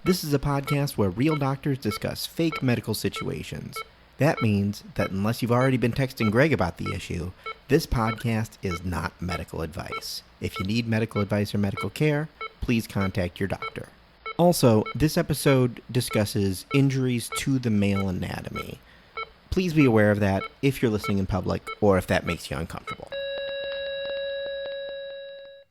This is a podcast where real doctors discuss fake medical situations. That means that unless you've already been texting Greg about the issue, this podcast is not medical advice. If you need medical advice or medical care, please contact your doctor. Also, this episode discusses injuries to the male anatomy. Please be aware of that if you're listening in public or if that makes you uncomfortable.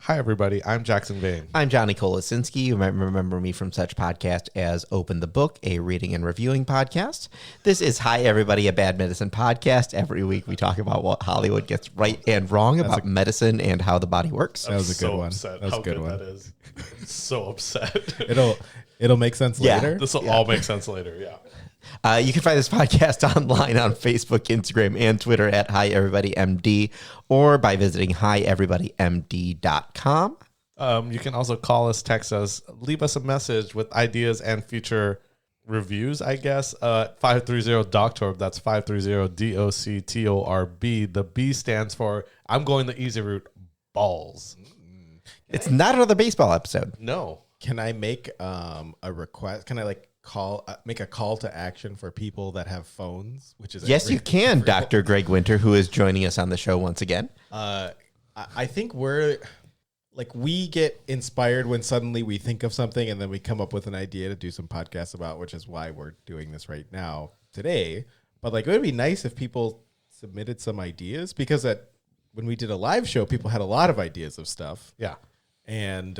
Hi, everybody. I'm Jackson Vane. I'm Johnny Kolasinski. You might remember me from such podcasts as Open the Book, a reading and reviewing podcast. This is Hi, Everybody, a Bad Medicine podcast. Every week we talk about what Hollywood gets right and wrong about medicine and how the body works. That was a good one. Upset That was how a good one. That is. I'm so upset. It'll make sense later. This will all make sense later. Yeah. You can find this podcast online on Facebook, Instagram, and Twitter at Hi Everybody MD, or by visiting hieverybodymd.com. You can also call us, text us, leave us a message with ideas and future reviews, I guess. 530-DOCTORB. That's 530-DOCTORB. The B stands for, I'm going the easy route, balls. It's not another baseball episode. No. Can I make a request? Can I make a call to action for people that have phones? Yes, you can, Dr. Greg Winter, who is joining us on the show once again. I think we get inspired when suddenly we think of something and then we come up with an idea to do some podcasts about, which is why we're doing this right now today. But it would be nice if people submitted some ideas, because when we did a live show, people had a lot of ideas of stuff. Yeah. And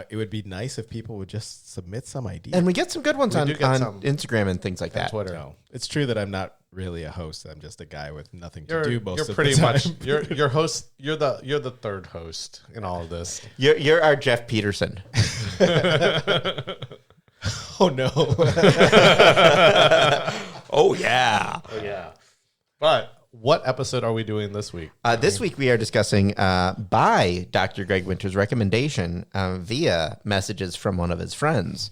it would be nice if people would just submit some ideas. And we get some good ones on some Instagram and things like that. Twitter. No, it's true that I'm not really a host. I'm just a guy with nothing to do most You're of pretty the time. much you're host. You're the third host in all of this. You're our Jeff Peterson. Oh no. Oh yeah. Oh yeah. But what episode are we doing this week? This week we are discussing, by Dr. Greg Winter's recommendation, via messages from one of his friends.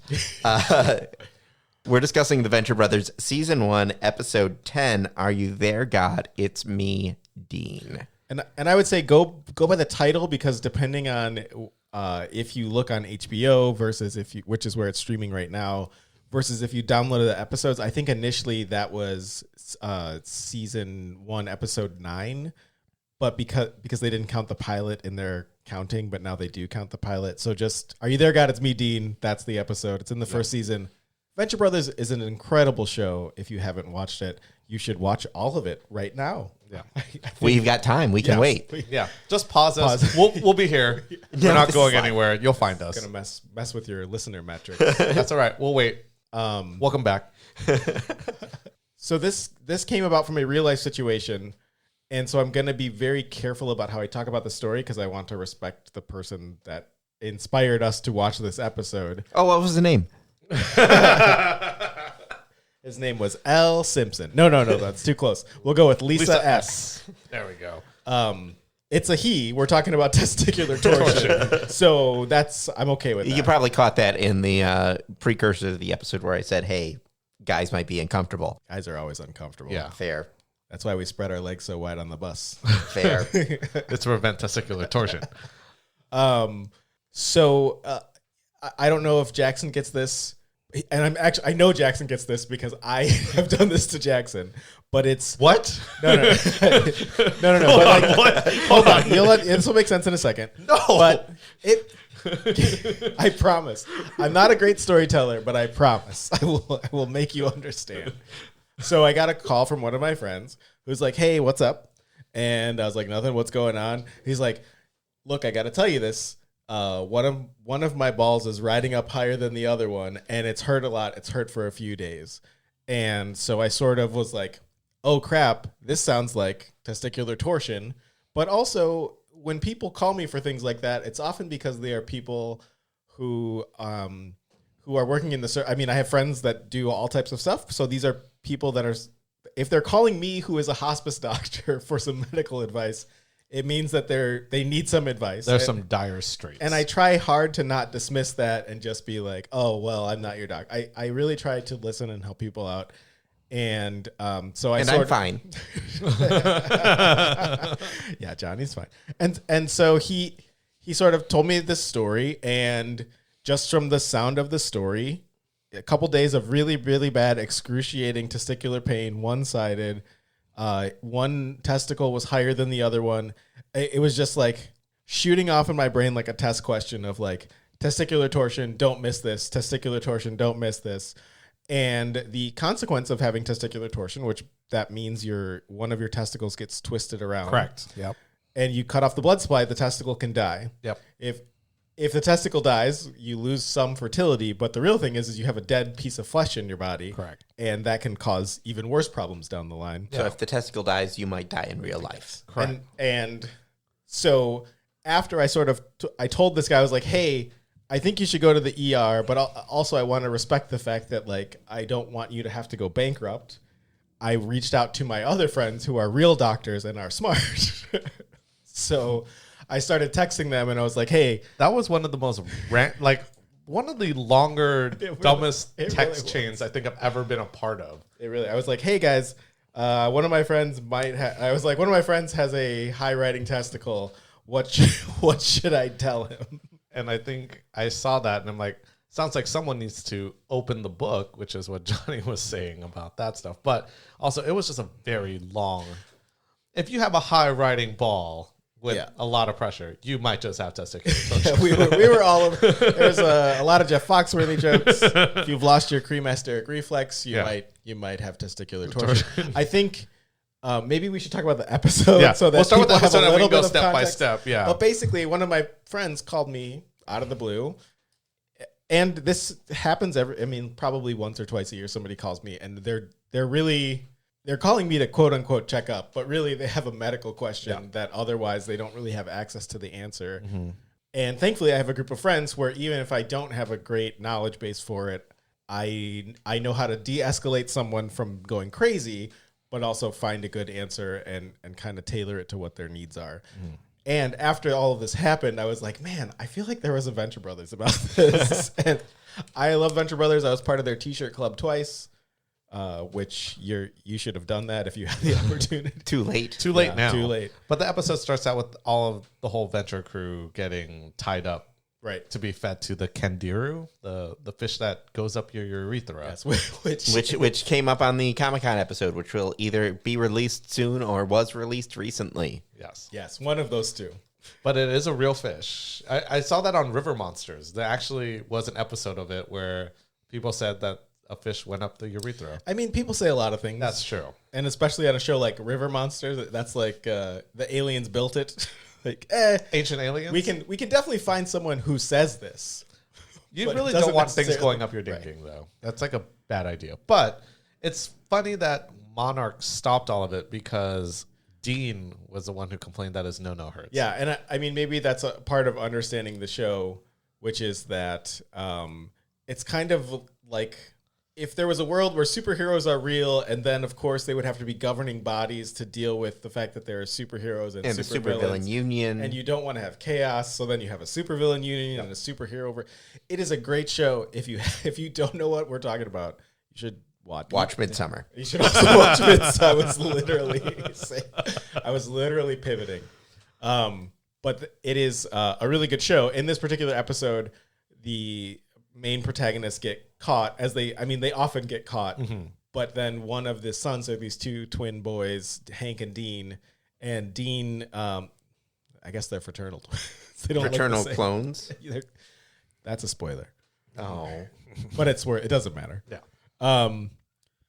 We're discussing The Venture Brothers Season 1, Episode 10, Are You There, God? It's Me, Dean. And I would say go by the title, because depending on if you look on HBO versus which is where it's streaming right now, versus if you downloaded the episodes, I think initially that was Season 1, Episode 9, but because they didn't count the pilot in their counting, but now they do count the pilot. So just, Are You There, God? It's Me, Dean. That's the episode. It's in the first season. Venture Brothers is an incredible show. If you haven't watched it, you should watch all of it right now. Yeah. We've got time. We can wait. Yeah. Just pause us. We'll be here. We're not going anywhere. You'll find us. Gonna mess with your listener metrics. That's all right. We'll wait. Welcome back. So this came about from a real life situation, and so I'm going to be very careful about how I talk about the story, because I want to respect the person that inspired us to watch this episode. Oh, what was the name? His name was L. Simpson. No, that's too close. We'll go with Lisa S. There we go. It's a he. We're talking about testicular torsion. So I'm okay with that. You probably caught that in the precursor to the episode where I said, hey, guys might be uncomfortable. Guys are always uncomfortable. Yeah. Fair. That's why we spread our legs so wide on the bus. Fair. It's to prevent testicular torsion. So I don't know if Jackson gets this, and I know Jackson gets this because I have done this to Jackson. But it's what? No. no. But What? Hold on. This will make sense in a second. No. But I promise. I'm not a great storyteller, but I promise I will make you understand. So I got a call from one of my friends who's like, "Hey, what's up?" And I was like, "Nothing. What's going on?" He's like, "Look, I got to tell you this. One of my balls is riding up higher than the other one, and it's hurt a lot. It's hurt for a few days." And so I sort of was like, oh crap, this sounds like testicular torsion. But also, when people call me for things like that, it's often because they are people who are working in the... I have friends that do all types of stuff. So these are people that are... If they're calling me, who is a hospice doctor, for some medical advice, it means that they need some advice. There's some dire straits. And I try hard to not dismiss that and just be like, oh, well, I'm not your doc. I really try to listen and help people out. And so I'm fine. Yeah, Johnny's fine. And so he sort of told me this story, and just from the sound of the story, a couple days of really, really bad, excruciating testicular pain, one-sided. One testicle was higher than the other one. It was just like shooting off in my brain like a test question of like, testicular torsion, don't miss this. Testicular torsion, don't miss this. And the consequence of having testicular torsion, which that means one of your testicles gets twisted around. Correct. Yep. And you cut off the blood supply, the testicle can die. Yep. If the testicle dies, you lose some fertility, but the real thing is you have a dead piece of flesh in your body. Correct. And that can cause even worse problems down the line. So if the testicle dies, you might die in real life. Correct. And so after I I told this guy, I was like, hey, I think you should go to the ER, but also I want to respect the fact that like I don't want you to have to go bankrupt. I reached out to my other friends who are real doctors and are smart. So I started texting them and I was like, hey. That was one of the most one of the longer, dumbest text chains I think I've ever been a part of. I was like, hey guys, one of my friends has a high riding testicle. What should I tell him? And I think I saw that and I'm like, sounds like someone needs to open the book, which is what Johnny was saying about that stuff. But also it was just a very long, if you have a high riding ball with a lot of pressure, you might just have testicular torsion. we were all over. There's a lot of Jeff Foxworthy jokes. If you've lost your cremasteric reflex, you might have testicular torsion. I think maybe we should talk about the episode so that we'll start with the people have episode a and we little can go bit of step by context. step. Yeah. But basically, one of my friends called me out of the blue, and this happens probably once or twice a year. Somebody calls me, and they're calling me to quote unquote check up, but really they have a medical question that otherwise they don't really have access to the answer. Mm-hmm. And thankfully, I have a group of friends where even if I don't have a great knowledge base for it, I know how to de-escalate someone from going crazy, but also find a good answer and kind of tailor it to what their needs are. Mm. And after all of this happened, I was like, man, I feel like there was a Venture Brothers about this. And I love Venture Brothers. I was part of their t-shirt club twice, which you should have done that if you had the opportunity. Too late. Too late now. Too late. But the episode starts out with all of the whole Venture crew getting tied up. Right. To be fed to the kandiru, the fish that goes up your urethra. Yes, which came up on the Comic-Con episode, which will either be released soon or was released recently. Yes, one of those two. But it is a real fish. I saw that on River Monsters. There actually was an episode of it where people said that a fish went up the urethra. I mean, people say a lot of things. That's true. And especially on a show like River Monsters, that's like the aliens built it. Like, Ancient aliens? We can definitely find someone who says this. You really don't want things going up your ding-ding, though. That's like a bad idea. But it's funny that Monarch stopped all of it because Dean was the one who complained that his no-no hurts. Yeah, and I mean, maybe that's a part of understanding the show, which is that it's kind of like if there was a world where superheroes are real, and then, of course, they would have to be governing bodies to deal with the fact that there are superheroes and the supervillain union. And you don't want to have chaos, so then you have a supervillain union and a superhero. It is a great show. If you don't know what we're talking about, you should watch Midsommar. You should also watch Midsommar. I was literally pivoting. But it is a really good show. In this particular episode, the main protagonists get caught they often get caught, but then one of the sons of these two twin boys, Hank and Dean, I guess they're fraternal twins. They don't fraternal clones. That's a spoiler. Oh, but it doesn't matter. Yeah.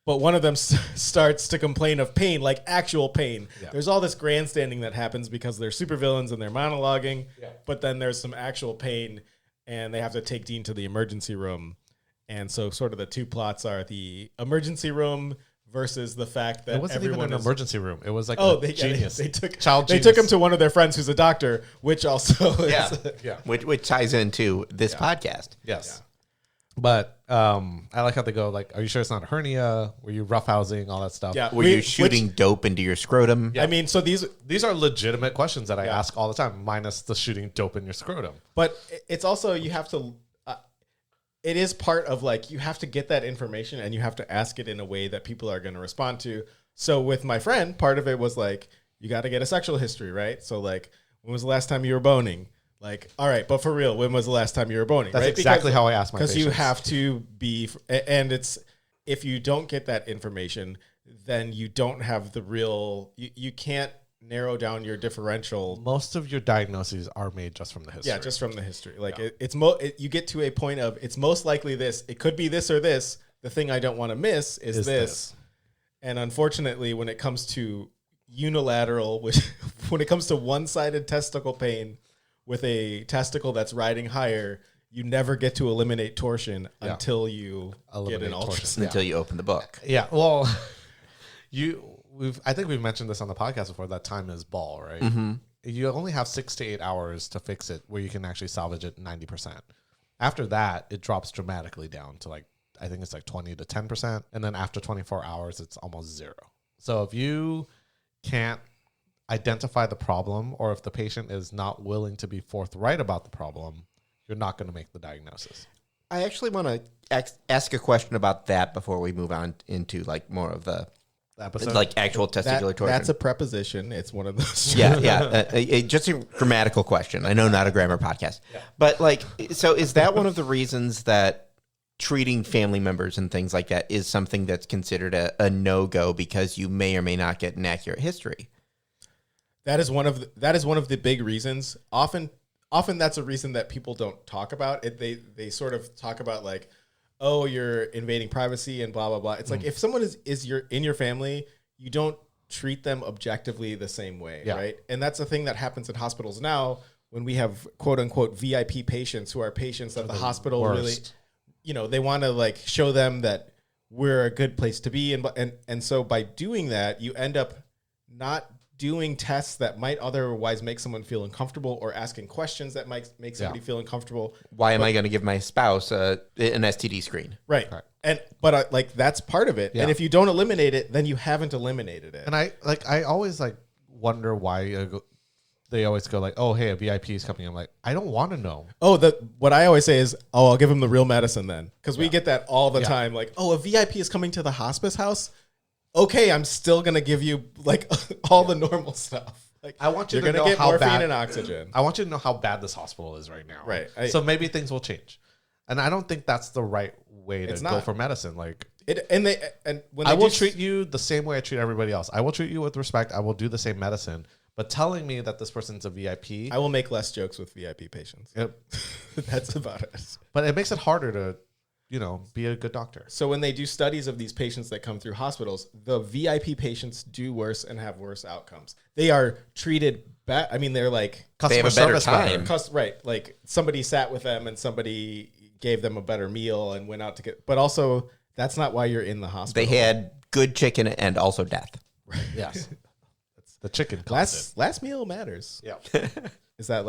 But one of them starts to complain of pain, like actual pain. Yeah. There's all this grandstanding that happens because they're supervillains and they're monologuing, but then there's some actual pain, and they have to take Dean to the emergency room. And so sort of the two plots are the emergency room versus the fact that it wasn't even an emergency room. It was like genius. They took him to one of their friends who's a doctor, which also which ties into this podcast. Yes. Yeah. But I like how they go, like, are you sure it's not a hernia? Were you roughhousing, all that stuff? Yeah. Were you shooting dope into your scrotum? Yeah. I mean, so these are legitimate questions that I ask all the time, minus the shooting dope in your scrotum. But it's also, you have to, it is part of, like, you have to get that information and you have to ask it in a way that people are going to respond to. So with my friend, part of it was like, you got to get a sexual history, right? So like, when was the last time you were boning? Like, all right, but for real, when was the last time you were boning? That's right? exactly how I ask my patients. Because you patients. have to be, and it's, if you don't get that information, then you don't have the real, you can't narrow down your differential. Most of your diagnoses are made just from the history. Yeah, just from the history. Like you get to a point of, it's most likely this, it could be this or this. The thing I don't want to miss is this. And unfortunately, when it comes to unilateral, when it comes to one-sided testicle pain with a testicle that's riding higher, you never get to eliminate torsion until you get an ultrasound. Until you open the book. Yeah. Well, I think we've mentioned this on the podcast before, that time is ball, right? Mm-hmm. You only have 6 to 8 hours to fix it where you can actually salvage it 90%. After that, it drops dramatically down to I think it's 20 to 10%. And then after 24 hours, it's almost zero. So if you can't identify the problem, or if the patient is not willing to be forthright about the problem, you're not going to make the diagnosis. I actually want to ask a question about that before we move on into more of the Episode? actual testicular torsion. That's a preposition. It's one of those. Yeah. Just a grammatical question. I know, not a grammar podcast. Yeah. But so is that one of the reasons that treating family members and things like that is something that's considered a no-go because you may or may not get an accurate history? That is one of the big reasons. Often that's a reason that people don't talk about it. They sort of talk about oh, you're invading privacy and blah blah blah. It's if someone is in your family, you don't treat them objectively the same way, right? And that's a thing that happens in hospitals now when we have quote unquote VIP patients who are patients that the hospital really, they want to show them that we're a good place to be, and so by doing that, you end up not doing tests that might otherwise make someone feel uncomfortable, or asking questions that might make somebody feel uncomfortable. Why am I going to give my spouse an STD screen? Right. But that's part of it. Yeah. And if you don't eliminate it, then you haven't eliminated it. And I always wonder why they always go oh, hey, a VIP is coming. I'm I don't want to know. Oh, what I always say is, I'll give him the real medicine then. Because we get that all the time. Oh, a VIP is coming to the hospice house? Okay, I'm still going to give you all the normal stuff. I want you to know get how morphine bad, and oxygen. I want you to know how bad this hospital is right now. Right. So maybe things will change. And I don't think that's the right way to go for medicine. When I will treat you the same way I treat everybody else. I will treat you with respect. I will do the same medicine. But telling me that this person's a VIP, I will make less jokes with VIP patients. Yep. That's about it. But it makes it harder to, be a good doctor. So when they do studies of these patients that come through hospitals, the VIP patients do worse and have worse outcomes. They are treated bad. I mean, they're customer service time. Right. Somebody sat with them and somebody gave them a better meal and went out to get, but also that's not why you're in the hospital. They had good chicken and also death. Right. Yes. The chicken last meal matters. Yeah. Is that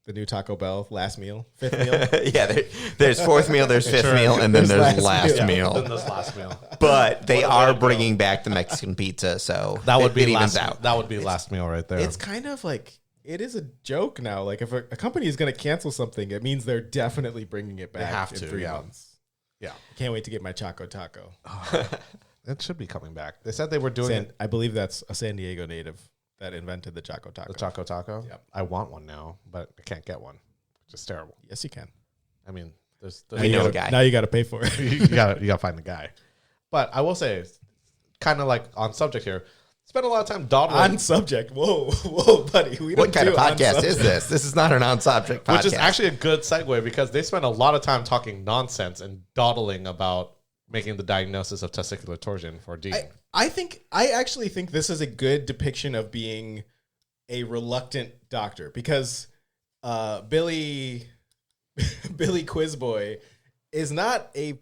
the new Taco Bell last meal, fifth meal? Yeah, there's fourth meal, there's fifth meal, and then there's last meal. Then there's last meal. But they are bringing back the Mexican pizza, so that would be last out. That would be last meal right there. It's kind of it is a joke now. If a company is going to cancel something, it means they're definitely bringing it back. They have in to, 3 months. Yeah. Can't wait to get my Choco Taco. It should be coming back. They said they were doing it. I believe that's a San Diego native that invented the Choco Taco. The Choco Taco? Yep. I want one now, but I can't get one. It's just terrible. Yes, you can. I mean, there's I know a guy. Now you got to pay for it. you gotta find the guy. But I will say, kind of on subject here, spend a lot of time dawdling. On subject. Whoa, buddy. What kind of podcast is this? This is not an on-subject podcast. Which is actually a good segue because they spend a lot of time talking nonsense and dawdling about making the diagnosis of testicular torsion for Dean. I actually think this is a good depiction of being a reluctant doctor because Billy Quizboy is not a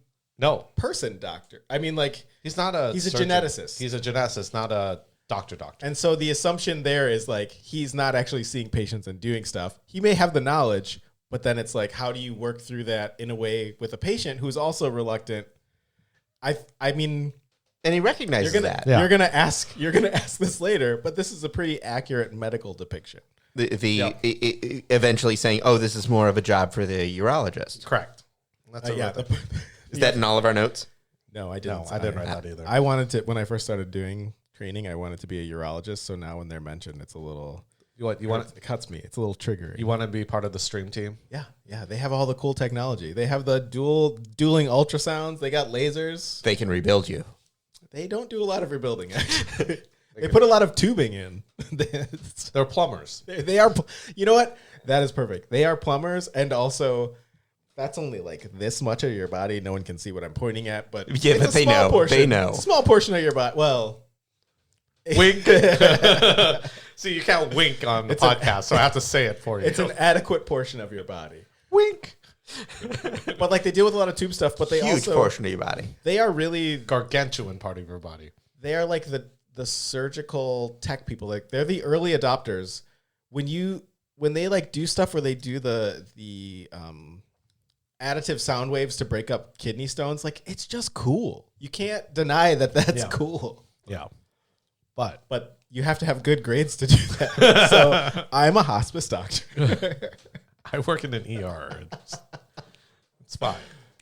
person doctor. I mean, he's not a he's surgeon. A geneticist. He's a geneticist, not a doctor. And so the assumption there is he's not actually seeing patients and doing stuff. He may have the knowledge, but then it's how do you work through that in a way with a patient who's also reluctant? I mean, and he recognizes that. You're gonna ask this later, but this is a pretty accurate medical depiction. Eventually saying, "Oh, this is more of a job for the urologist." Correct. That's Is that in all of our notes? No, I didn't. No, I didn't write that either. I wanted to when I first started doing training. I wanted to be a urologist. So now when they're mentioned, it's a little. You want It cuts me. It's a little triggering. you want to be part of the stream team? Yeah. They have all the cool technology. They have the dueling ultrasounds. They got lasers. They can rebuild you. They don't do a lot of rebuilding, actually. They put a lot of tubing in. They're plumbers. They are. You know what? That is perfect. They are plumbers, and also that's only like this much of your body. No one can see what I'm pointing at, but Yeah, it's but a they small know. portion. They know. It's a small portion of your body. Well, Wink. See, you can't wink on the podcast, so I have to say it for you. it's an adequate portion of your body. wink. But like they deal with a lot of tube stuff, but they Huge also portion of your body. they are really Gargantuan part of your body. they are like the surgical tech people. Like they're the early adopters. When they like do stuff where they do the additive sound waves to break up kidney stones, like it's just cool. You can't deny that that's cool. Yeah. But you have to have good grades to do that. So I'm a hospice doctor. I work in an ER. It's fine.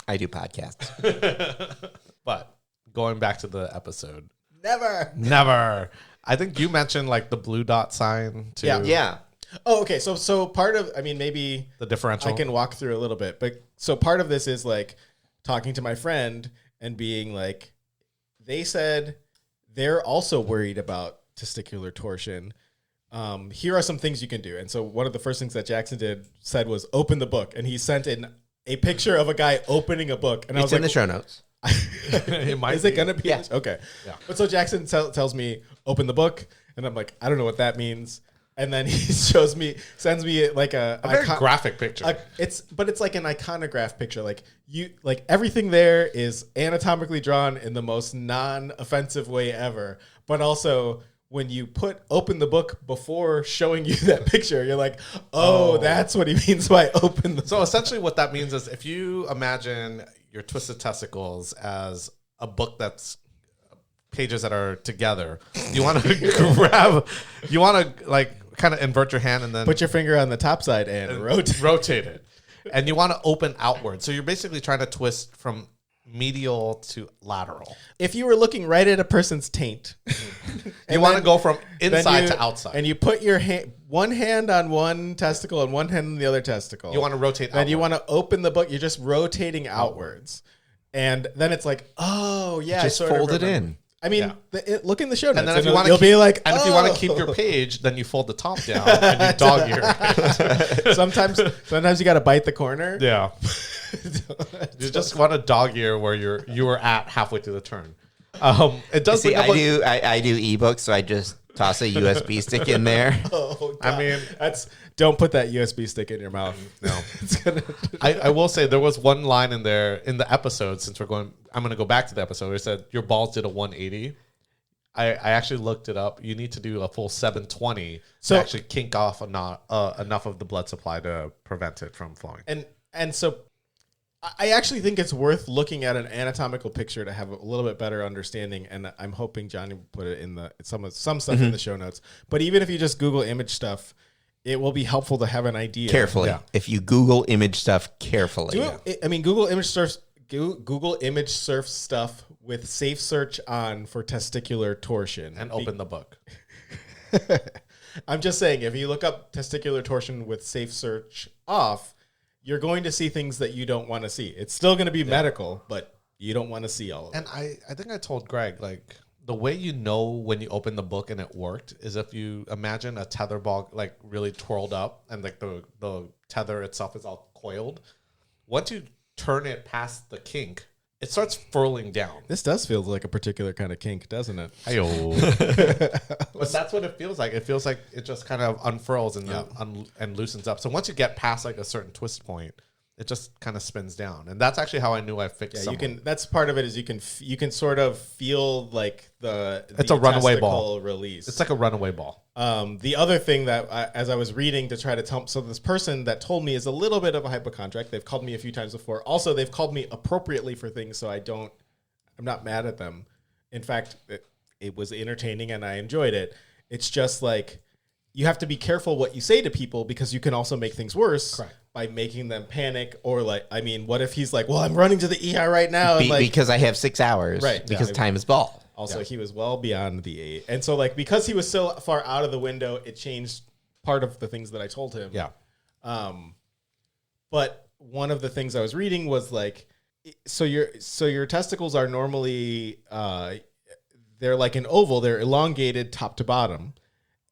I do podcasts. But going back to the episode. Never. I think you mentioned like the blue dot sign too. Yeah. Oh, okay. So part of, I mean, maybe The differential. I can walk through a little bit, but so part of this is like talking to my friend and being like, they said they're also worried about testicular torsion. Here are some things you can do. And so one of the first things that Jackson said was open the book, and he sent in a picture of a guy opening a book, and I was It's in like, the show notes. It might is it be. gonna be? Yeah. Okay. Yeah. But so Jackson tells me open the book, and I'm like, I don't know what that means. And then he sends me like a very graphic picture. It's like an iconograph picture. Like everything there is anatomically drawn in the most non-offensive way ever. But also when you open the book before showing you that picture, you're like, oh, that's what he means by open the book. So essentially what that means is if you imagine your twisted testicles as a book that's pages that are together, you want to like kind of invert your hand and then Put your finger on the top side and rotate it. And you want to open outward. So you're basically trying to twist from medial to lateral. If you were looking right at a person's taint, You want to go from then inside you- to outside. and you put your one hand on one testicle and one hand on the other testicle. You want to rotate Then you outward. want to open the book. You're just rotating outwards. And then it's like, oh, yeah. Just I sort of fold it remember. in. I mean, look in the show notes. And then if you want you'll to be like, and if you want oh. to keep your page, then you fold the top down and you dog ear. sometimes you got to bite the corner. Yeah. You just want a dog ear where you were at halfway through the turn. It does. See, bring up I do ebooks, so I just toss a USB stick in there. Oh, I God. mean, don't put that USB stick in your mouth. no. It's gonna. I will say there was one line in there in the episode. Since I'm going to go back to the episode where it said your balls did a 180. I actually looked it up. You need to do a full 720 So- to actually kink off enough of the blood supply to prevent it from flowing. And so I actually think it's worth looking at an anatomical picture to have a little bit better understanding. And I'm hoping Johnny will put it in some stuff in the show notes. But even if you just Google image stuff, it will be helpful to have an idea. Carefully. Yeah. If you Google image stuff carefully. Google image surf stuff with safe search on for testicular torsion And open the book. I'm just saying, if you look up testicular torsion with safe search off, you're going to see things that you don't want to see. It's still going to be medical, but you don't want to see all of it. And I think I told Greg, like, the way you know when you open the book and it worked is if you imagine a tether ball, like, really twirled up and, like, the tether itself is all coiled. Once you turn it past the kink, it starts furling down. This does feel like a particular kind of kink, doesn't it? But that's what it feels like. It feels like it just kind of unfurls and and loosens up. So once you get past, like, a certain twist point, it just kind of spins down. And that's actually how I knew I fixed Yeah, someone. you can. That's part of it. Is you can sort of feel like It's a runaway ball. testicle release. It's like a runaway ball. The other thing that as I was reading to try to tell, so this person that told me is a little bit of a hypochondriac. They've called me a few times before. Also, they've called me appropriately for things, so I'm not mad at them. In fact, it was entertaining and I enjoyed it. It's just like you have to be careful what you say to people because you can also make things worse. Correct. By making them panic, or like, I mean, what if he's like, well, I'm running to the ER right now. And Because I have 6 hours. Right. Because Yeah. time is ball. Also, he was well beyond the 8. And so, like, because he was so far out of the window, it changed part of the things that I told him. Yeah. But one of the things I was reading was like, so your testicles are normally they're like an oval. They're elongated top to bottom,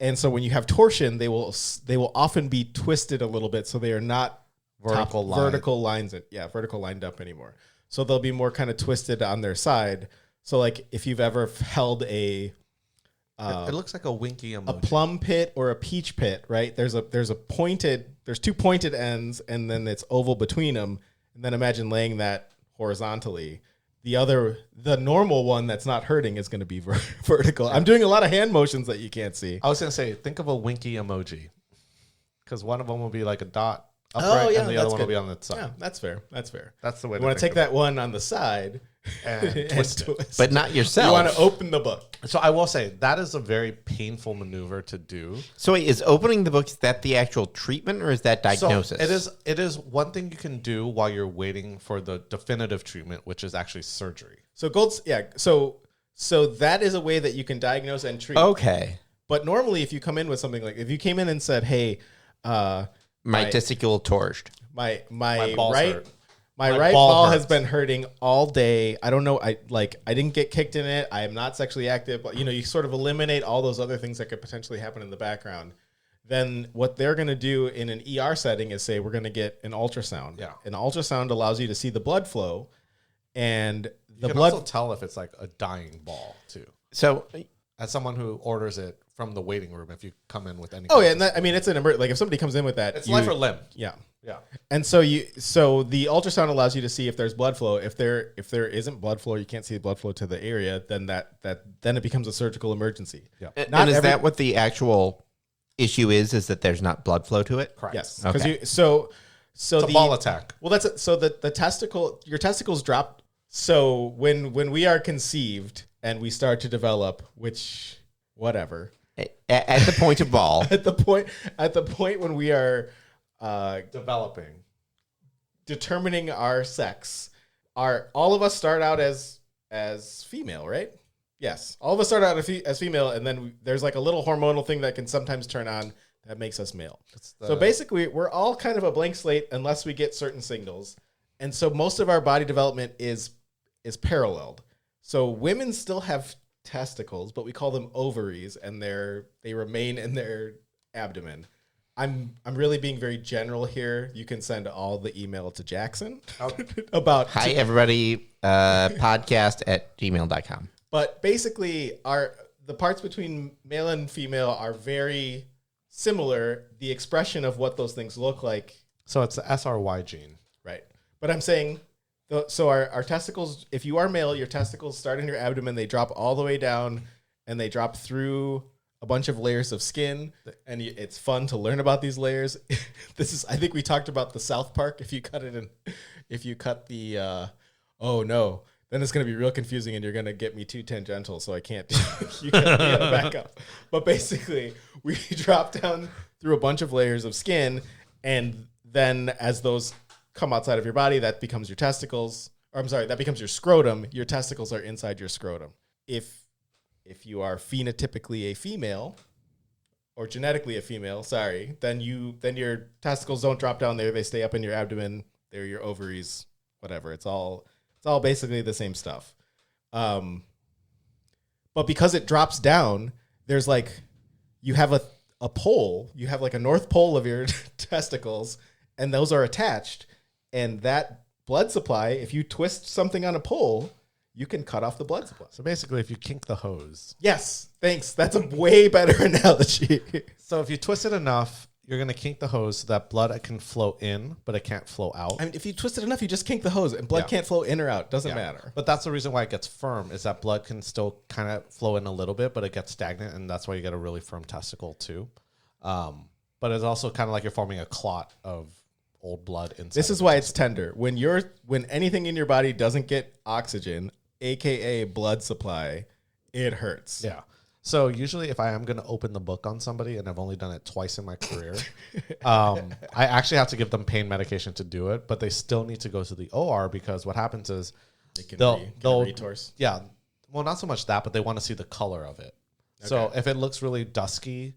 and so when you have torsion, they will often be twisted a little bit, so they are not vertical lined up anymore. So they'll be more kind of twisted on their side. So like if you've ever held it looks like a winky emoji. a plum pit or a peach pit, right? There's two pointed ends, and then it's oval between them. And then imagine laying that horizontally. The normal one that's not hurting is going to be vertical. I'm doing a lot of hand motions that you can't see. I was going to say, think of a winky emoji, because one of them will be like a dot upright, and the other one will be on the side. Yeah, that's fair. That's the way. You want to take that one on the side and twist it. But not yourself. You want to open the book. So I will say that is a very painful maneuver to do. So wait, is opening the book, is that the actual treatment or is that diagnosis? So it is one thing you can do while you're waiting for the definitive treatment, which is actually surgery. So so that is a way that you can diagnose and treat. Okay. But normally if you come in with something like, if you came in and said, hey, my testicular torched. My balls right hurt. My right ball has been hurting all day. I don't know. I didn't get kicked in it. I am not sexually active. But you sort of eliminate all those other things that could potentially happen in the background. Then what they're going to do in an ER setting is say, we're going to get an ultrasound. Yeah. An ultrasound allows you to see the blood flow, and You can also tell if it's like a dying ball too. So As someone who orders it from the waiting room, if you come in with any. Oh yeah, and it's an emergency. Like if somebody comes in with that, it's life or limb. Yeah. Yeah. And so the ultrasound allows you to see if there's blood flow. If there isn't blood flow, you can't see the blood flow to the area, then then it becomes a surgical emergency. Yeah. And is that what the actual issue is that there's not blood flow to it? Correct. Yes. Okay. Because so It's a ball attack. Well, that's it. So your testicles drop. So when we are conceived and we start to develop, which whatever, At the point of ball. at the point when we are determining our sex, all of us start out as female, right? Yes, all of us start out as female, and then there's like a little hormonal thing that can sometimes turn on that makes us male. So basically, we're all kind of a blank slate unless we get certain signals, and so most of our body development is paralleled. So women still have testicles, but we call them ovaries, and they remain in their abdomen. I'm really being very general here. You can send all the email to Jackson about Hi, everybody, podcast@gmail.com. But basically, the parts between male and female are very similar. The expression of what those things look like. So it's the SRY gene. Right. But I'm saying, so our testicles, if you are male, your testicles start in your abdomen, they drop all the way down, and they drop through a bunch of layers of skin, and it's fun to learn about these layers. I think we talked about the South Park. If you cut the, oh no, then it's going to be real confusing, and you're going to get me too tangential, so I can't. You gotta back up. But basically, we drop down through a bunch of layers of skin, and then as those come outside of your body, that becomes your testicles. Or I'm sorry, that becomes your scrotum. Your testicles are inside your scrotum. If you are phenotypically a female or genetically a female, then your testicles don't drop down there. They stay up in your abdomen. They're your ovaries, whatever. It's all basically the same stuff. But because it drops down, there's like, you have a pole, you have like a north pole of your testicles, and those are attached. And that blood supply, if you twist something on a pole, you can cut off the blood supply. So basically, if you kink the hose. Yes, thanks. That's a way better analogy. So if you twist it enough, you're going to kink the hose so that blood can flow in, but it can't flow out. I mean, if you twist it enough, you just kink the hose, and blood can't flow in or out. Doesn't matter. But that's the reason why it gets firm, is that blood can still kind of flow in a little bit, but it gets stagnant, and that's why you get a really firm testicle too. But it's also kind of like you're forming a clot of old blood inside. This is why it's tender. When anything in your body doesn't get oxygen, aka blood supply, it hurts. Yeah. So usually if I am going to open the book on somebody, and I've only done it twice in my career, I actually have to give them pain medication to do it, but they still need to go to the OR, because what happens is they'll retorse. Yeah. Well, not so much that, but they want to see the color of it. Okay. So if it looks really dusky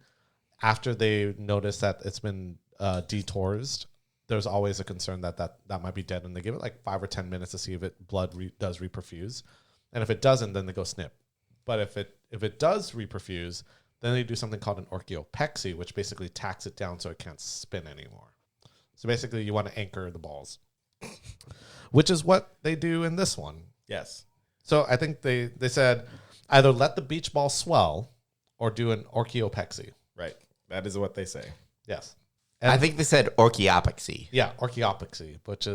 after they notice that it's been detorsed, there's always a concern that might be dead, and they give it like 5 or 10 minutes to see if blood does reperfuse, and if it doesn't, then they go snip. But if it does reperfuse, then they do something called an orchiopexy, which basically tacks it down so it can't spin anymore. So basically, you want to anchor the balls, which is what they do in this one. Yes. So I think they said either let the beach ball swell or do an orchiopexy. Right. That is what they say. Yes. I think they said orchiopexy. Yeah, orchiopexy, which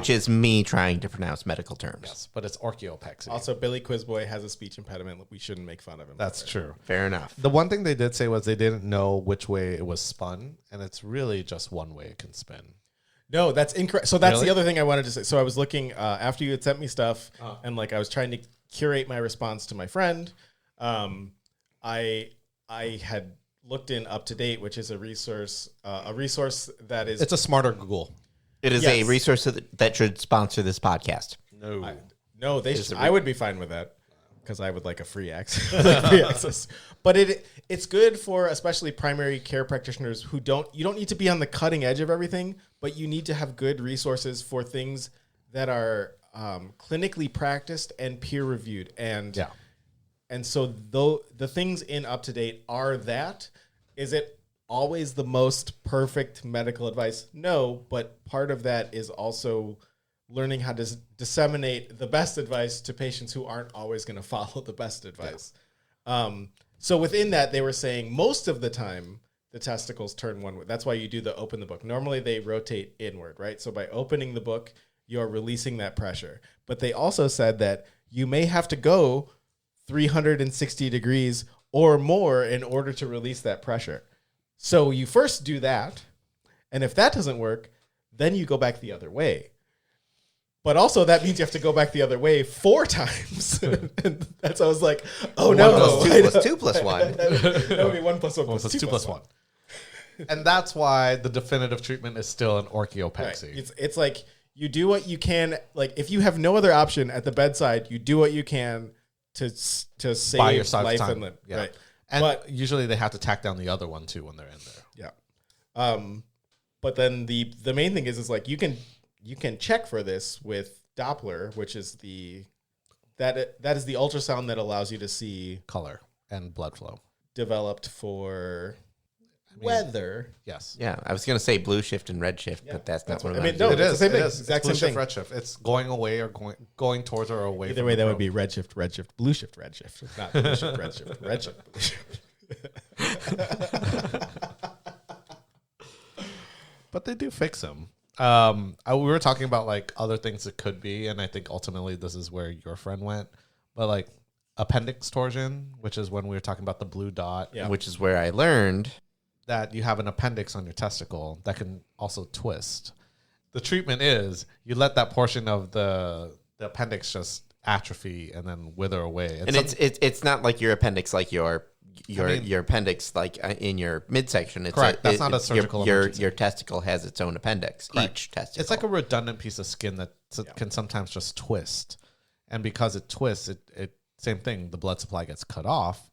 is me trying to pronounce medical terms. Yes, but it's orchiopexy. Also, Billy Quizboy has a speech impediment. We shouldn't make fun of him. That's true. Fair enough. The one thing they did say was they didn't know which way it was spun, and it's really just one way it can spin. No, that's incorrect. So that's Really? the other thing I wanted to say. So I was looking after you had sent me stuff, and like I was trying to curate my response to my friend. I had looked in Up to Date, which is a resource that is. It's a smarter Google. It is a resource that should sponsor this podcast. No, they should. I would be fine with that because I would like a free access. But it's good for especially primary care practitioners who you don't need to be on the cutting edge of everything, but you need to have good resources for things that are clinically practiced and peer reviewed. And so though the things in Up to Date are that. Is it always the most perfect medical advice? No, but part of that is also learning how to disseminate the best advice to patients who aren't always going to follow the best advice. Yeah. So within that, they were saying most of the time the testicles turn one way. That's why you do the open the book. Normally they rotate inward, right? So by opening the book, you're releasing that pressure. But they also said that you may have to go 360 degrees or more in order to release that pressure. So you first do that, and if that doesn't work, then you go back the other way. But also that means you have to go back the other way 4 times. And that's I was like, oh no. 1 plus 2 plus 2 plus 1. That would be 1 plus 1 1 plus 2 plus 1. And that's why the definitive treatment is still an orchiopexy. Right. It's like you do what you can. Like if you have no other option at the bedside, you do what you can to save life and limb. Yeah. Right. And usually they have to tack down the other one too when they're in there. Yeah. But then the main thing is like you can check for this with Doppler, which is that is the ultrasound that allows you to see Color and blood flow. Developed for weather. Yes. Yeah, I was going to say blue shift and red shift, but that's not what I mean. No, No, it's the same thing. Exact same thing. Redshift. It's going away or going towards or away. Either way, that would be redshift, blue shift, redshift. Not blue shift, redshift, blue shift. But they do fix them. We were talking about like other things it could be, and I think ultimately this is where your friend went. But like appendix torsion, which is when we were talking about the blue dot, which is where I learned that you have an appendix on your testicle that can also twist. The treatment is you let that portion of the appendix just atrophy and then wither away. And it's not like your appendix, like your appendix, like in your midsection. It's correct. That's not a surgical emergency. Your testicle has its own appendix. Correct. Each testicle. It's like a redundant piece of skin that can sometimes just twist, and because it twists, it same thing. The blood supply gets cut off,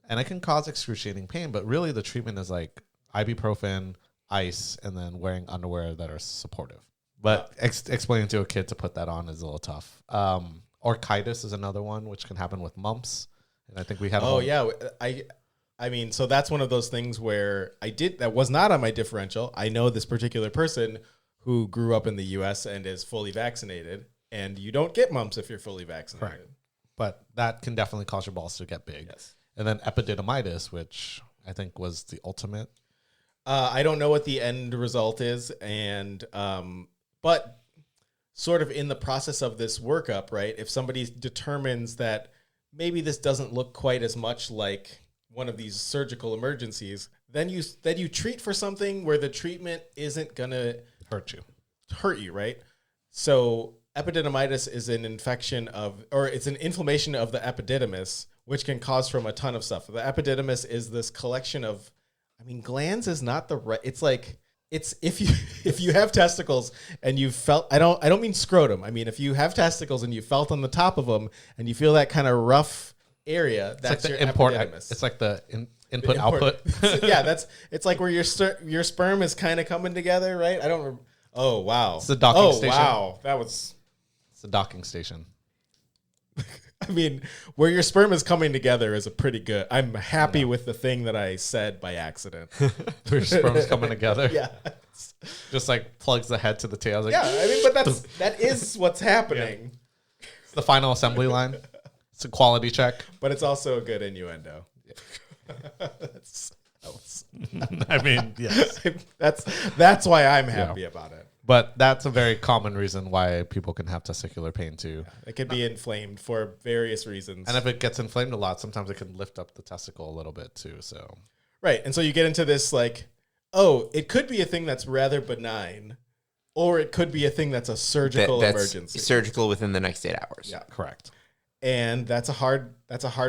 and it can cause excruciating pain. But really, the treatment is like ibuprofen, ice, and then wearing underwear that are supportive. But explaining to a kid to put that on is a little tough. Orchitis is another one, which can happen with mumps. And I think we had. I mean, so that's one of those things where that was not on my differential. I know this particular person who grew up in the U.S. and is fully vaccinated, and you don't get mumps if you're fully vaccinated. Correct. But that can definitely cause your balls to get big. Yes. And then epididymitis, which I think was the ultimate. I don't know what the end result is, and but sort of in the process of this workup, right? If somebody determines that maybe this doesn't look quite as much like one of these surgical emergencies, then you treat for something where the treatment isn't gonna hurt you, right? So epididymitis is an it's an inflammation of the epididymis, which can cause from a ton of stuff. The epididymis is this collection of, glands is not the right. It's like if you have testicles and you felt, I don't mean scrotum. I mean if you have testicles and you felt on the top of them and you feel that kind of rough area, that's like your epididymis. It's like the Input, output. Yeah, it's like where your sperm is kind of coming together, right? I don't. Oh wow, It's the docking station. Oh wow, It's the docking station. I mean, where your sperm is coming together is a pretty good. I'm happy with the thing that I said by accident. Where your sperm's coming together. Yeah. Just like plugs the head to the tail. Like, Yeah, I mean, but that is what's happening. Yeah. It's the final assembly line. It's a quality check. But it's also a good innuendo. I mean, yes. That's why I'm happy about it. But that's a very common reason why people can have testicular pain too. It can be inflamed for various reasons. And if it gets inflamed a lot, sometimes it can lift up the testicle a little bit too. So right. And so you get into this like, oh, it could be a thing that's rather benign, or it could be a thing that's a surgical emergency. Surgical within the next 8 hours. Yeah. correct. And that's a hard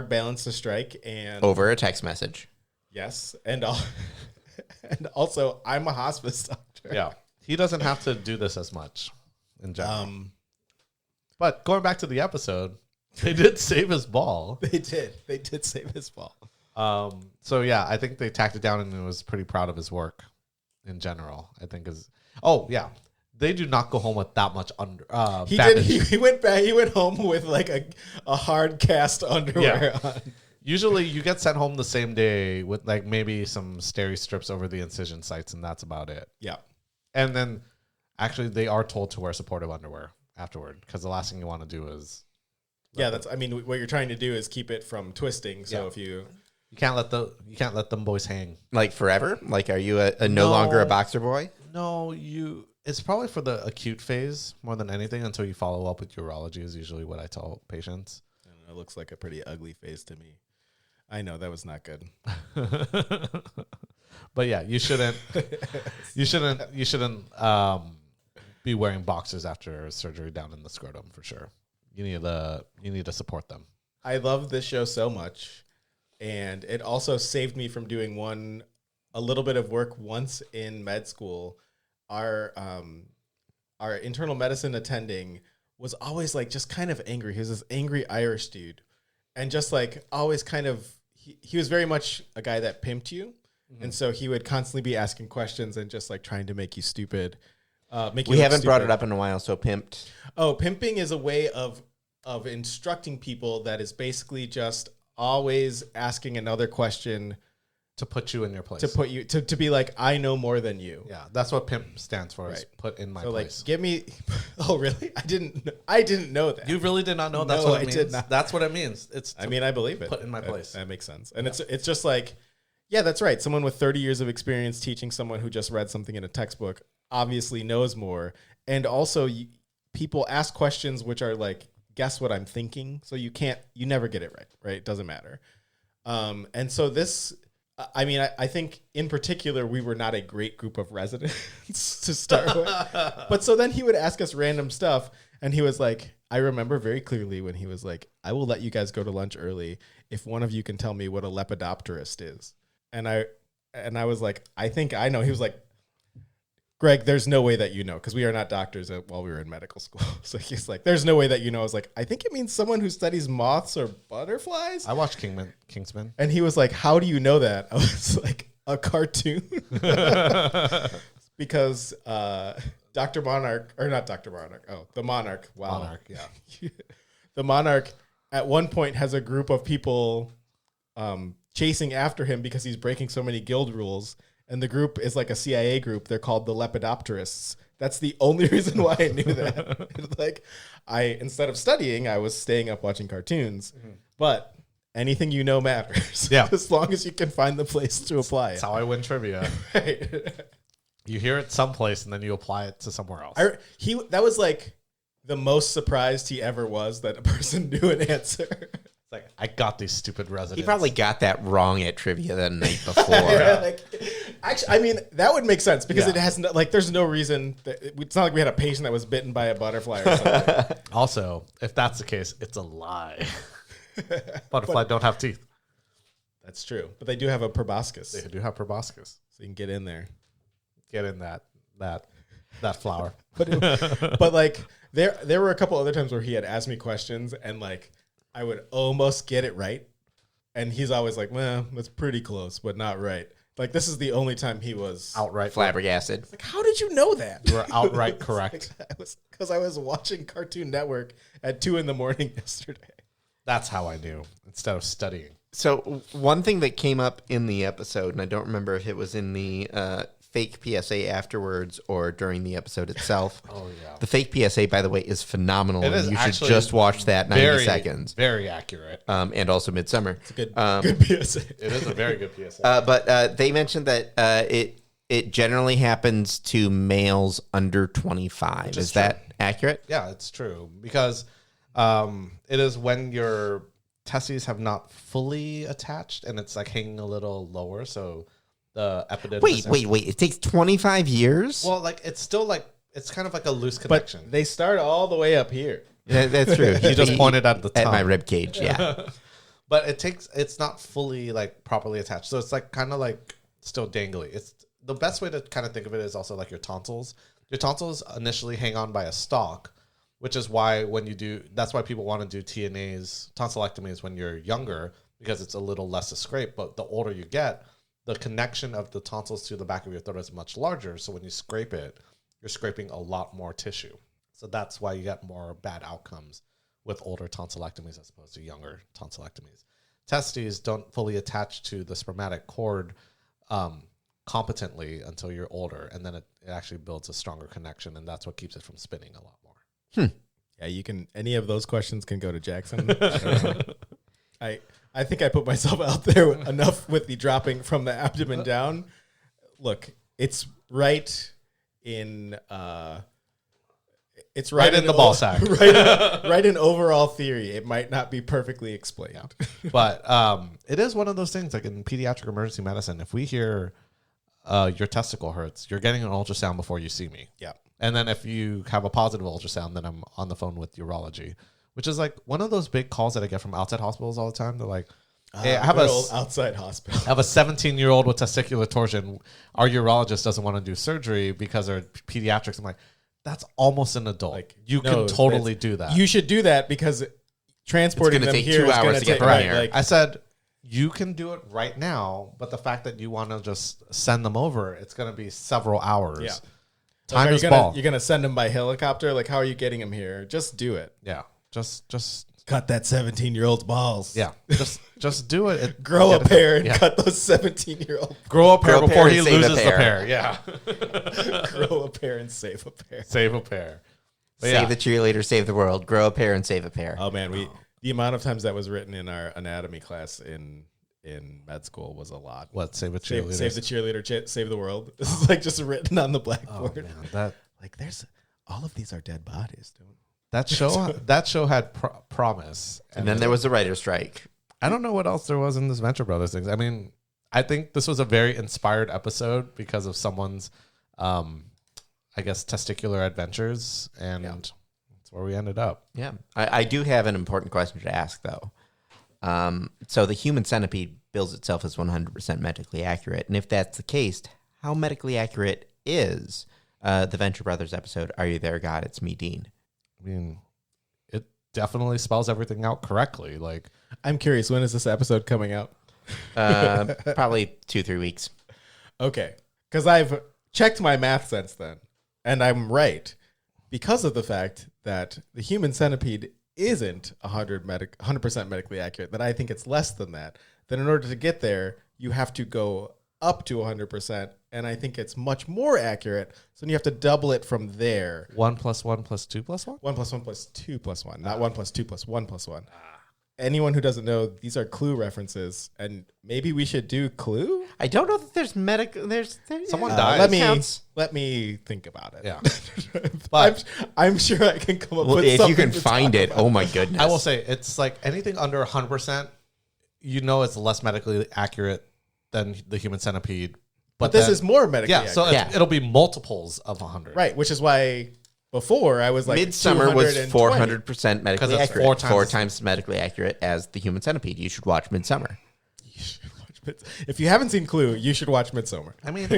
balance to strike. And Over a text message. yes. And also I'm a hospice doctor. Yeah. He doesn't have to do this as much in general. But going back to the episode, they did save his ball. They did save his ball. So yeah, I think they tacked it down and was pretty proud of his work in general. I think they do not go home with that much under. He bandage. did. He went back. He went home with like a hard cast underwear on. Usually, you get sent home the same day with like maybe some steri strips over the incision sites, and that's about it. Yeah. And then, actually, they are told to wear supportive underwear afterward because the last thing you want to do is. Yeah, that's. I mean, what you're trying to do is keep it from twisting. So if you can't let them boys hang like forever. Like, are you no longer a boxer boy? No, It's probably for the acute phase more than anything until you follow up with urology is usually what I tell patients. I don't know, it looks like a pretty ugly phase to me. I know that was not good. But yeah, you shouldn't be wearing boxers after surgery down in the scrotum for sure. You need to support them. I love this show so much, and it also saved me from doing a little bit of work once in med school. Our internal medicine attending was always like just kind of angry. He was this angry Irish dude, and just like always kind of he was very much a guy that pimped you. Mm-hmm. And so he would constantly be asking questions and just like trying to make you stupid. We haven't brought it up in a while, so pimped. Oh, pimping is a way of instructing people that is basically just always asking another question to put you in your place. To put you to be like, I know more than you. Yeah, that's what pimp stands for. Is right. Put in my place. Like, give me. Oh, really? I didn't know that. You really did not know that's no, what it I means. Did not. That's what it means. I believe it. Put in my place. That makes sense. And it's just like, yeah, that's right. Someone with 30 years of experience teaching someone who just read something in a textbook obviously knows more. And also, people ask questions which are like, guess what I'm thinking. So you never get it right? It doesn't matter. And so this. I mean, I think in particular, we were not a great group of residents to start with. But so then he would ask us random stuff. And he was like, I remember very clearly when he was like, I will let you guys go to lunch early if one of you can tell me what a lepidopterist is. And I was like, I think I know. He was like, Greg, there's no way that you know, because we are not doctors while we were in medical school. So he's like, there's no way that you know. I was like, I think it means someone who studies moths or butterflies. I watched Kingsman. And he was like, how do you know that? I was like, a cartoon. Because Dr. Monarch, or not Dr. Monarch. Oh, the Monarch. Wow. Monarch, yeah. The Monarch at one point has a group of people chasing after him because he's breaking so many guild rules. And the group is like a CIA group. They're called the Lepidopterists. That's the only reason why I knew that. Like, instead of studying, I was staying up watching cartoons. Mm-hmm. But anything you know matters. Yeah. As long as you can find the place to apply it. That's how I win trivia. Right. You hear it someplace and then you apply it to somewhere else. That was like the most surprised he ever was that a person knew an answer. It's like, I got these stupid residents. He probably got that wrong at trivia the night before. Actually, I mean, that would make sense because it has there's no reason. It's not like we had a patient that was bitten by a butterfly or something. Also, if that's the case, it's a lie. Butterfly don't have teeth. That's true. But they do have a proboscis. They do have proboscis. So you can get in there. Get in that flower. But like, there were a couple other times where he had asked me questions and like, I would almost get it right. And he's always like, well, that's pretty close, but not right. Like, this is the only time he was outright flabbergasted. like, how did you know that? You were outright correct. Because I was watching Cartoon Network at 2 a.m. yesterday. That's how I knew instead of studying. So one thing that came up in the episode, and I don't remember if it was in the fake PSA afterwards or during the episode itself. Oh, yeah. The fake PSA, by the way, is phenomenal. It is and you should actually just watch that 90 seconds. Very accurate. And also Midsummer. It's a good PSA. It is a very good PSA. But they mentioned that it generally happens to males under 25. Is that accurate? Yeah, it's true. Because it is when your testes have not fully attached and it's like hanging a little lower. So the epididymis. Wait. It takes 25 years? Well, like it's still like it's kind of like a loose connection. But they start all the way up here. Yeah, that's true. You just pointed at the tongue. At my rib cage, yeah. But it's not fully like properly attached. So it's like kind of like still dangly. It's the best way to kind of think of it is also like your tonsils. Your tonsils initially hang on by a stalk, which is why that's why people want to do TNAs, tonsillectomies when you're younger, because it's a little less to scrape. But the older you get, the connection of the tonsils to the back of your throat is much larger. So when you scrape it, you're scraping a lot more tissue. So that's why you get more bad outcomes with older tonsillectomies as opposed to younger tonsillectomies. Testes don't fully attach to the spermatic cord competently until you're older, and then it actually builds a stronger connection, and that's what keeps it from spinning a lot more. Yeah, you can. Any of those questions can go to Jackson. I think I put myself out there enough with the dropping from the abdomen down. Look, it's right in. It's right in the ball sack. right in overall theory. It might not be perfectly explained. Yeah. But it is one of those things, like in pediatric emergency medicine, if we hear your testicle hurts, you're getting an ultrasound before you see me. Yeah. And then if you have a positive ultrasound, then I'm on the phone with urology, which is like one of those big calls that I get from outside hospitals all the time. They're like, hey, I have outside hospital. I have a 17-year-old with testicular torsion. Our urologist doesn't want to do surgery because they're pediatrics. I'm like, that's almost an adult. Like, you can totally do that. You should do that because transporting them here is going to take 2 hours to get here. I said, you can do it right now, but the fact that you want to just send them over, it's going to be several hours. Yeah. Time is ball. You're going to send them by helicopter? Like, how are you getting them here? Just do it. Yeah. Just cut that 17-year-old's balls. Yeah. Just do it. Grow a pair and cut those 17-year-old. Grow a pair before he loses the pair. Yeah. Grow a pair and save a pair. Save a pair. Save the cheerleader, save the world. Grow a pair and save a pair. Oh man, the amount of times that was written in our anatomy class in med school was a lot. What? Save a cheerleader. Save the cheerleader. Save the world. This is like just written on the blackboard. Oh, man, there's all of these are dead bodies. That show had promise, and then there was a writer's strike. I don't know what else there was in this Venture Brothers things. I mean, I think this was a very inspired episode because of someone's, I guess, testicular adventures, and that's where we ended up. Yeah, I do have an important question to ask, though. So the human centipede bills itself as 100% medically accurate, and if that's the case, how medically accurate is the Venture Brothers episode, Are You There, God? It's Me, Dean? I mean, it definitely spells everything out correctly. Like, I'm curious, when is this episode coming out? Probably 2-3 weeks. Okay, because I've checked my math since then, and I'm right because of the fact that the human centipede isn't 100% medically accurate. That I think it's less than that. That in order to get there, you have to go up to 100%, and I think it's much more accurate. So you have to double it from there. 1 + 1 + 2 + 1? 1 + 1 + 2 + 1, not 1 + 2 + 1 + 1. Anyone who doesn't know, these are Clue references, and maybe we should do Clue. I don't know that there's medical. Someone died. Let me think about it. Yeah, but I'm sure I can come up with if something. You can find it. Oh my goodness! I will say it's like anything under 100%. You know, it's less medically accurate than the human centipede. But this is more medically accurate. So it'll be multiples of 100. Right, which is why before I was like Midsummer was 400% medically accurate. 4 times as medically accurate as the human centipede. You should watch Midsummer. If you haven't seen Clue, you should watch Midsummer. I mean,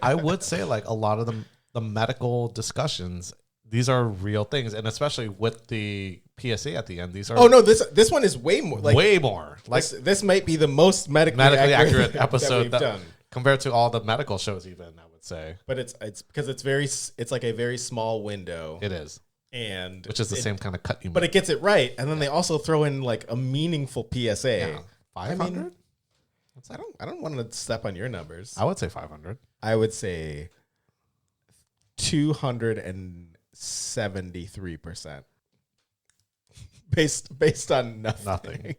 I would say like a lot of the medical discussions, these are real things, and especially with the PSA at the end, these are Oh no, this one is way more. Like, way more. Like this might be the most medically accurate episode that we've done. compared to all the medical shows. Even I would say, But it's because it's like a very small window, it is, and which is the same kind of cut you. But it gets it right, and then they also throw in like a meaningful PSA. Yeah. 500. I don't want to step on your numbers. I would say 500. I would say 273%. Based on nothing.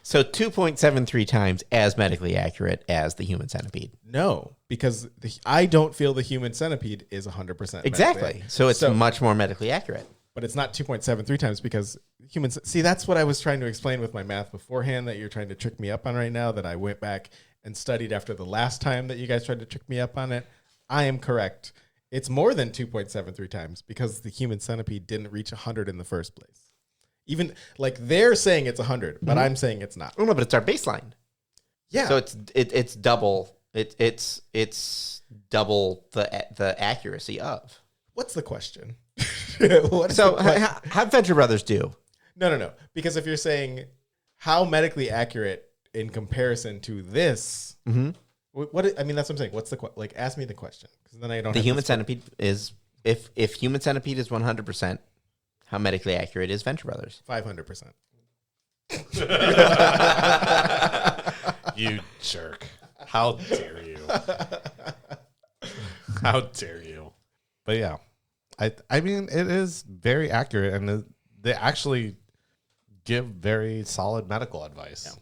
So 2.73 times as medically accurate as the human centipede. No, because I don't feel the human centipede is 100%. Exactly. So it's much more medically accurate. But it's not 2.73 times because humans. See, that's what I was trying to explain with my math beforehand that you're trying to trick me up on right now, that I went back and studied after the last time that you guys tried to trick me up on it. I am correct. It's more than 2.73 times because the human centipede didn't reach 100 in the first place. Even like they're saying it's 100, but I'm saying it's not. Oh no, but it's our baseline. Yeah. So it's double. It's double the accuracy of. What's the question? How'd Venture Brothers do? No. Because if you're saying how medically accurate in comparison to this, what I mean, that's what I'm saying. What's the like? Ask me the question, because then I don't. The human centipede is if human centipede is 100%, how medically accurate is Venture Brothers? 500%. You jerk! How dare you? How dare you? But yeah. I mean, it is very accurate, and they actually give very solid medical advice. Yeah.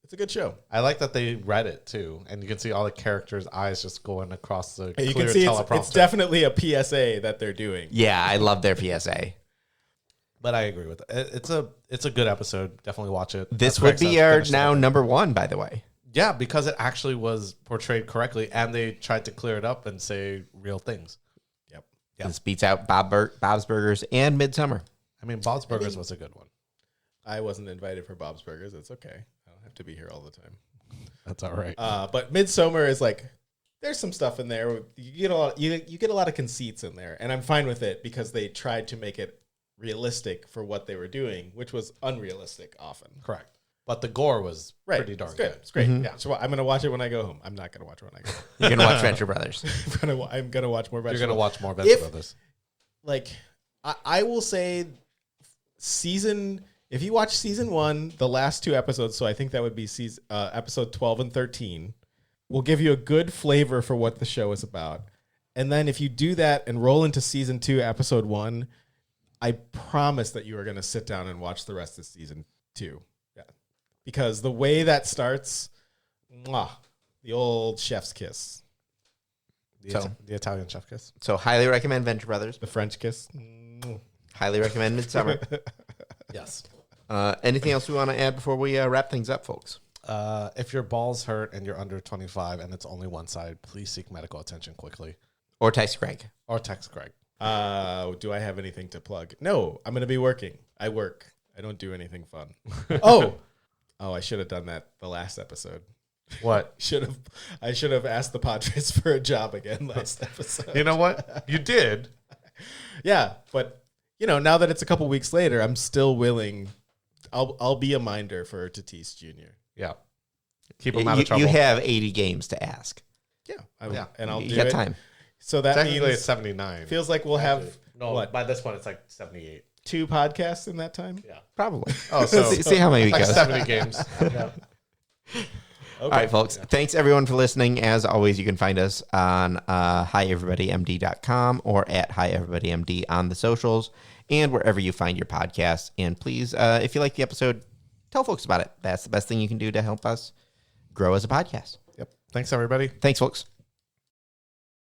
It's a good show. I like that they read it too, and you can see all the characters' eyes just going across the You clear can see teleprompter. it's definitely a PSA that they're doing. Yeah, I love their PSA. But I agree with it. It's a good episode. Definitely watch it. This As would Greg be says, our finish now it. number one, by the way. Yeah, because it actually was portrayed correctly, and they tried to clear it up and say real things. Yep. This beats out Bob's Burgers and Midsummer. I mean, Bob's Burgers was a good one. I wasn't invited for Bob's Burgers. It's okay. I don't have to be here all the time. That's all right. But Midsummer is like, there's some stuff in there. You get a lot. You get a lot of conceits in there, and I'm fine with it because they tried to make it realistic for what they were doing, which was unrealistic often. Correct. But the gore was pretty darn good. It's great. Yeah. So I'm gonna watch it when I go home. I'm not gonna watch it when I go home. You're going to watch Venture Brothers. I'm gonna watch more. You're going to watch more If- Brothers. Like, I will say, if you watch season 1, the last 2 episodes, so I think that would be episode 12 and 13, will give you a good flavor for what the show is about. And then if you do that and roll into season 2, episode 1, I promise that you are going to sit down and watch the rest of season 2. Yeah. Because the way that starts, the old chef's kiss, The Italian chef kiss. So highly recommend Venture Brothers. the French kiss. Highly recommend Midsummer. Yes. Anything else we want to add before we wrap things up, folks? If your balls hurt and you're under 25 and it's only one side, please seek medical attention quickly. Or text Greg. Or text Greg. Do I have anything to plug? No, I'm going to be working. I work. I don't do anything fun. Oh, I should have done that the last episode. What? I should have asked the Padres for a job again last episode. You know what? You did. Yeah, but now that it's a couple weeks later, I'm still willing. I'll be a minder for Tatis Jr. Yeah. Keep him out of trouble. You have 80 games to ask. Yeah, Yeah. and I'll You do got it. time. So that Technically, means it's 79. feels like we'll have No, what, by this point, it's like 78. 2 podcasts in that time. Yeah. Probably. Oh, so see how many we like go. 70 games. Yeah. Okay. All right, folks. Thanks, everyone, for listening. As always, you can find us on hieverybodymd.com or at hieverybodymd on the socials and wherever you find your podcasts. And please, if you like the episode, tell folks about it. That's the best thing you can do to help us grow as a podcast. Yep. Thanks, everybody. Thanks, folks.